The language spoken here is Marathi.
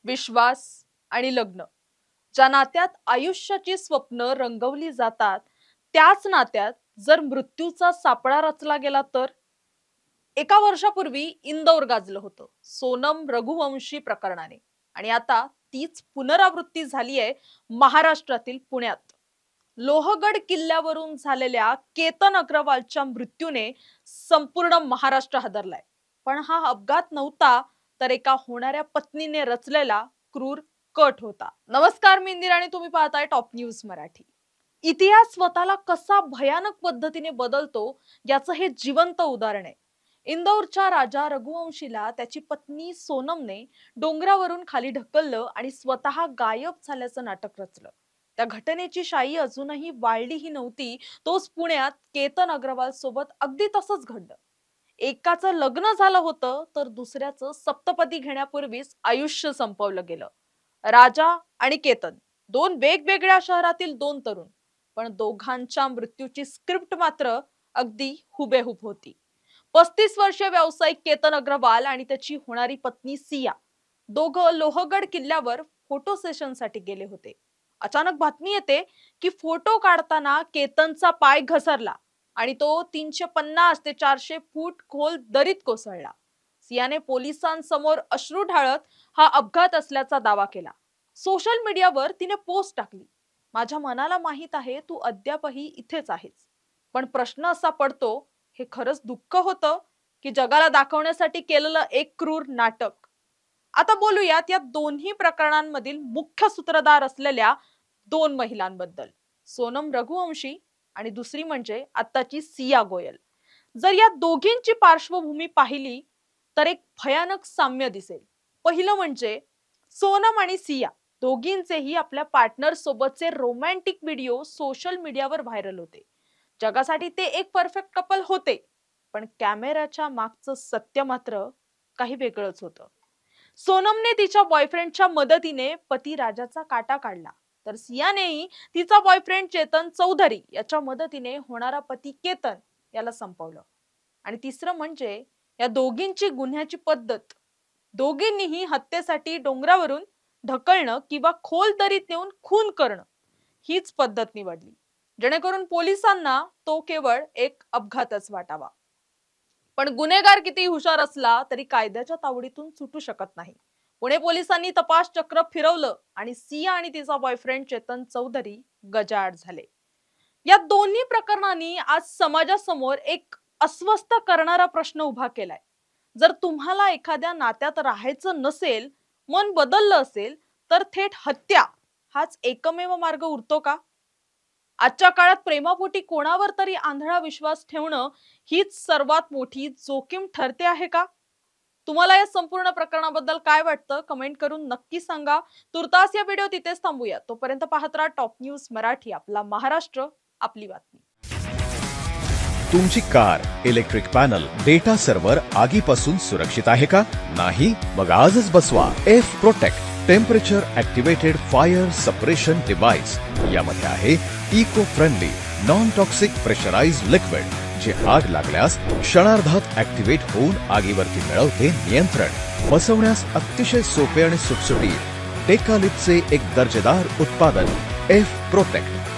विश्वास आणि लग्न, ज्या नात्यात आयुष्याची स्वप्न रंगवली जातात, त्याच नात्यात जर मृत्यूचा सापळा रचला गेला तर? एका वर्षापूर्वी इंदौर गाजलं होतं सोनम रघुवंशी प्रकरणाने, आणि आता तीच पुनरावृत्ती झाली आहे महाराष्ट्रातील पुण्यात. लोहगड किल्ल्यावरून झालेल्या केतन अग्रवालच्या मृत्यूने संपूर्ण महाराष्ट्र हादरलाय. पण हा अपघात नव्हता, तर एका होणाऱ्या पत्नीने रचलेला क्रूर कट होता. नमस्कार, मी इंदिरा आणि तुम्ही पाहताय टॉप न्यूज मराठी. इतिहास स्वतःला कसा भयानक पद्धतीने बदलतो याचं हे जिवंत उदाहरण आहे. इंदौरच्या राजा रघुवंशीला त्याची पत्नी सोनमने डोंगरावरून खाली ढकललं आणि स्वतः गायब झाल्याचं नाटक रचलं. त्या घटनेची शाई अजूनही वाळलीही नव्हती. तोच पुण्यात केतन अग्रवाल सोबत अगदी तसंच घडलं. एकाचं लग्न झालं होतं, तर दुसऱ्याचं सप्तपदी घेण्यापूर्वीच आयुष्य संपवलं गेलं. राजा आणि केतन, दोन वेगवेगळ्या शहरातील दोन तरुण, पण दोघांच्या मृत्यूची स्क्रिप्ट मात्र अगदी हुबेहूब होती. 35 वर्षीय व्यावसायिक केतन अग्रवाल आणि त्याची होणारी पत्नी सिया, दोघं लोहगड किल्ल्यावर फोटो सेशनसाठी गेले होते. अचानक बातमी येते की फोटो काढताना केतनचा पाय घसरला आणि तो 350 ते 400 फूट खोल दरीत कोसळला. सियाने पोलिसांसमोर अश्रू ढाळत हा अपघात असल्याचा दावा केला. सोशल मीडियावर तिने पोस्ट टाकली, माझ्या मनाला माहित आहे तू अद्यापही इथेच आहेस. पण प्रश्न असा पडतो, हे खरंच दुःख होतं की जगाला दाखवण्यासाठी केलेलं एक क्रूर नाटक? आता बोलूयात या दोन्ही प्रकरणांमधील मुख्य सूत्रधार असलेल्या दोन महिलांबद्दल, सोनम रघुवंशी आणि दुसरी म्हणजे आत्ताची सिया गोयल. जर या दोघींची पार्श्वभूमी पाहिली तर एक भयानक साम्य दिसेल. पहिलं म्हणजे सोनम आणि सिया दोघींचेही आपल्या पार्टनर सोबतचे रोमॅन्टिक व्हिडिओ सोशल मीडियावर व्हायरल होते. जगासाठी ते एक परफेक्ट कपल होते, पण कॅमेऱ्याच्या मागचं सत्य मात्र काही वेगळंच होतं. सोनमने तिच्या बॉयफ्रेंडच्या मदतीने पती राजाचा काटा काढला, तर सियानेही तिचा बॉयफ्रेंड चेतन चौधरी याच्या मदतीने होणारा पती केतन याला संपवलं. आणि तिसरं म्हणजे या दोघींची गुन्ह्याची पद्धत. दोघींनीही हत्येसाठी डोंगरावरून ढकलणं किंवा खोल दरीत नेऊन खून करणं हीच पद्धत निवडली, जेणेकरून पोलिसांना तो केवळ एक अपघातच वाटावा. पण गुन्हेगार किती हुशार असला तरी कायद्याच्या तावडीतून सुटू शकत नाही. पुणे पोलिसांनी तपास चक्र फिरवलं आणि सिया आणि तिचा बॉयफ्रेंड चेतन चौधरी गजाआड झाले. या दोन्ही प्रकरणांनी आज समाजासमोर एक अस्वस्थ करणारा प्रश्न उभा केलाय. जर तुम्हाला एखाद्या नात्यात राहायचं नसेल, मन बदललं असेल, तर थेट हत्या हाच एकमेव मार्ग उरतो का? आजच्या काळात प्रेमापोटी कोणावर तरी आंधळा विश्वास ठेवणं हीच सर्वात मोठी जोखीम ठरते आहे का? तुम्हाला या संपूर्ण प्रकरणाबद्दल काय वाटतं? कमेंट करून नक्की सांगा. तुर्तास या व्हिडिओ तिथेच थांबूया. तोपर्यंत पाहत राहा टॉप न्यूज मराठी. आपला महाराष्ट्र, आपली बातमी. तुमची car, electric panel, data server आगीपासून सुरक्षित आहे का? नाही? मग आजच बसवा F protect temperature activated fire suppression device. यामध्ये आहे eco friendly non toxic pressurised liquid, जे आग लागल्यास क्षणार्धात ऍक्टिव्हेट होऊन आगीवरती मिळवते नियंत्रण. बसवण्यास अतिशय सोपे आणि सुटसुटीत टेकालिपचे एक दर्जेदार उत्पादन एफ प्रोटेक्ट.